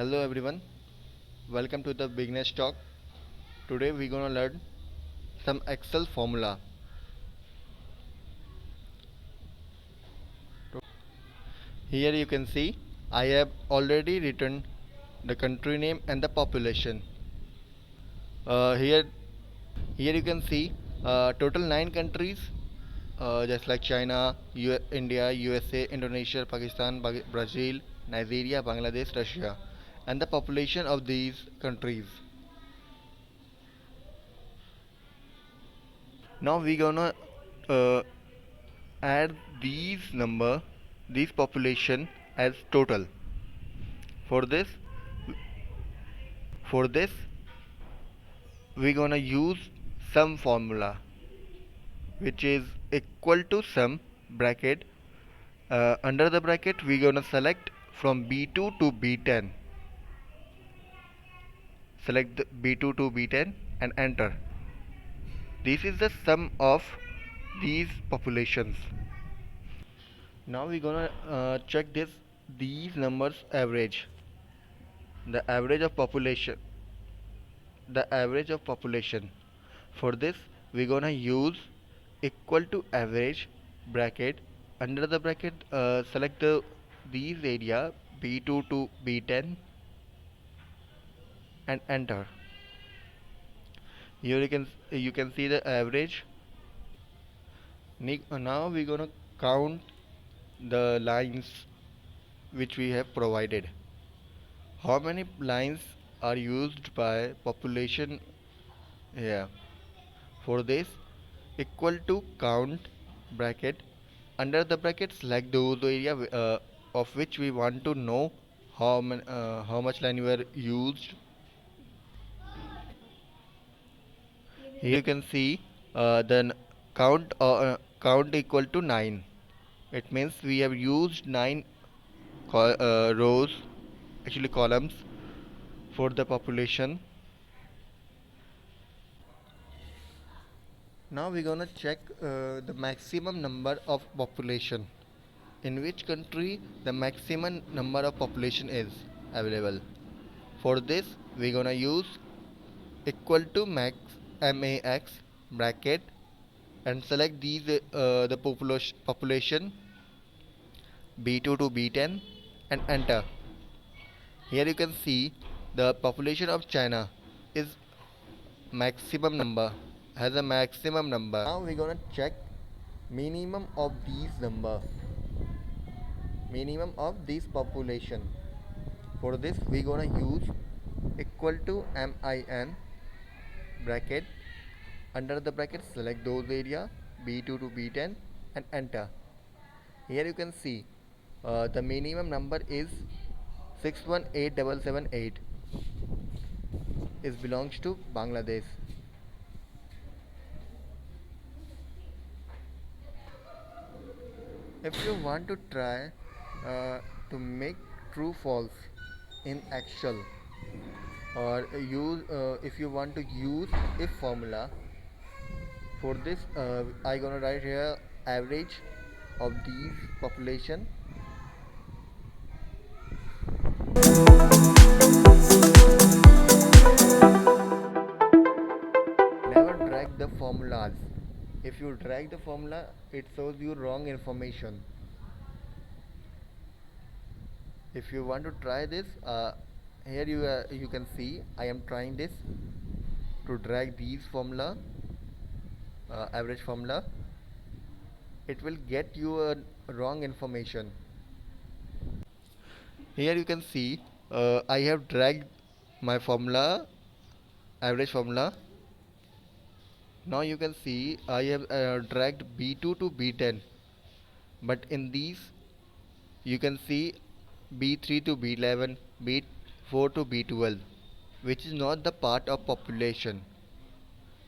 Hello everyone, welcome to the Beginners Talk. Today we're gonna learn some Excel formula. Here you can see I have already written the country name and the population. Uh, here, here you can see total 9 countries, just like China, India, USA, Indonesia, Pakistan, Brazil, Nigeria, Bangladesh, Russia, and the population of these countries. Now we're gonna uh, add these population as total. For this for this we're gonna use sum formula, which is equal to sum bracket. Under the bracket we're gonna select from B2 to B10. Select the B2 to B10 and enter. This is the sum of these populations. Now we're gonna check these numbers average. The average of population the average of population. For this we're gonna use equal to average bracket. Under the bracket select these area B2 to B10 and enter. Here you can see the average. Now we're gonna count the lines which we have provided. How many lines are used by population here? For this, equal to count bracket. Under the bracket select those area of which we want to know how much line were used. Here you can see then count equal to 9. It means we have used 9 rows, actually columns, for the population. Now we're gonna check the maximum number of population. In which country the maximum number of population is available. For this we're gonna use equal to max bracket and select the population B2 to B10 and enter. Here you can see the population of China is maximum number has a maximum number. Now we're gonna check minimum of these population. For this we're gonna use equal to min bracket. Under the bracket select those area B2 to B10 and enter. Here you can see the minimum number is 618778, is belongs to Bangladesh. If you want to try to make true false in Excel, or if you want to use if formula, for this I gonna write here average of these population. Never drag the formulas. If you drag the formula, it shows you wrong information. If you want to try this, here you can see I am trying this to drag these formula, average formula. It will get you a wrong information. Here you can see I have dragged my formula, average formula. Now you can see I have dragged B2 to B10, but in these you can see B3 to B11, B4 to B12, which is not the part of population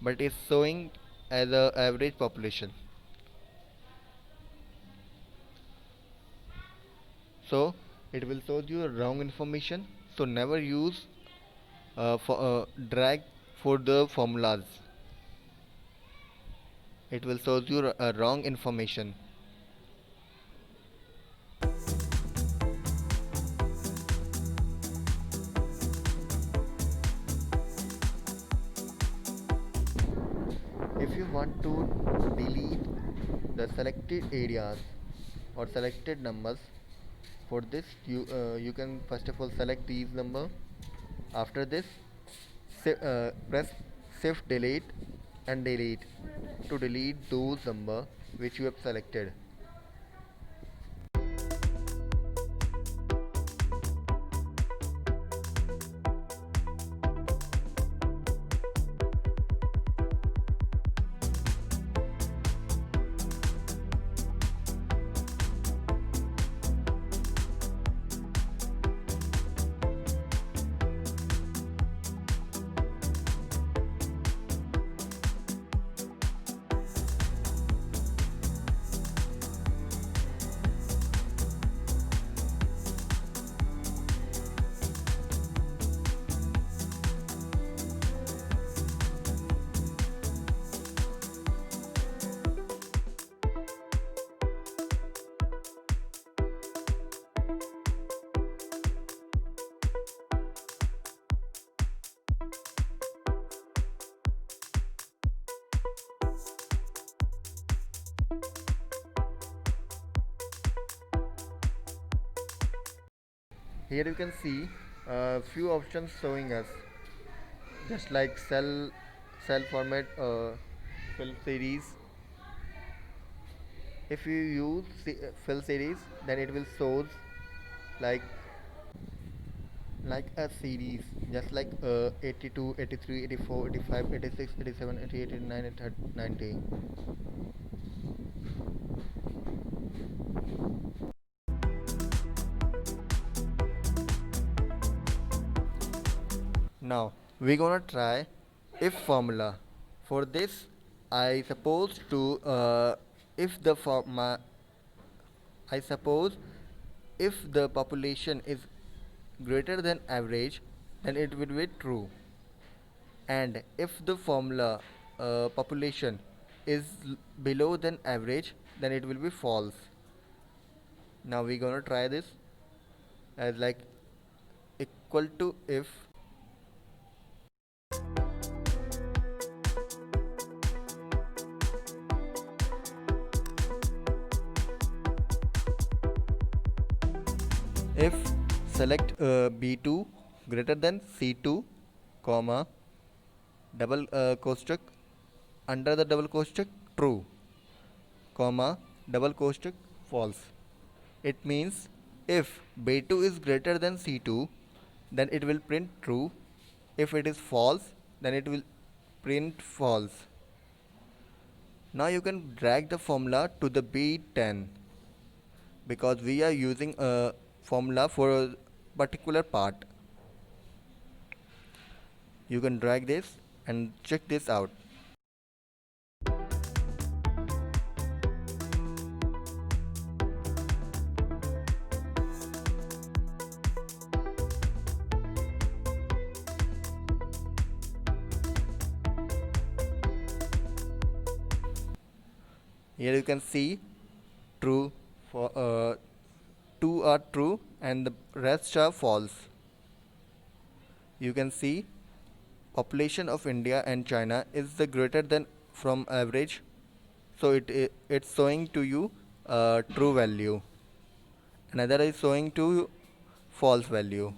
but is showing as a average population. So it will show you wrong information. So never use for drag for the formulas. It will show you wrong information. If you want to delete the selected areas or selected numbers, for this you can first of all select these number. After this, press shift delete and delete to delete those number which you have selected. Here you can see a few options showing us, just like cell format, fill series. If you use fill series, then it will shows like a series, just like 82, 83, 84, 85, 86, 87, 88, 89, 90. Now we're gonna try if formula. For this, I suppose to if the form I suppose if the population is greater than average, then it will be true. And if the formula population is below than average, then it will be false. Now we're gonna try this as like equal to if select b2 greater than c2, comma, double koshtak, under the double koshtak true, comma, double koshtak false. It means if b2 is greater than c2, then it will print true. If it is false, then it will print false. Now you can drag the formula to the b10, because we are using a formula for a particular part. You can drag this and check this out. Here you can see true, for two are true and the rest are false. You can see population of India and China is the greater than from average, so it's showing to you true value. Another is showing to false value.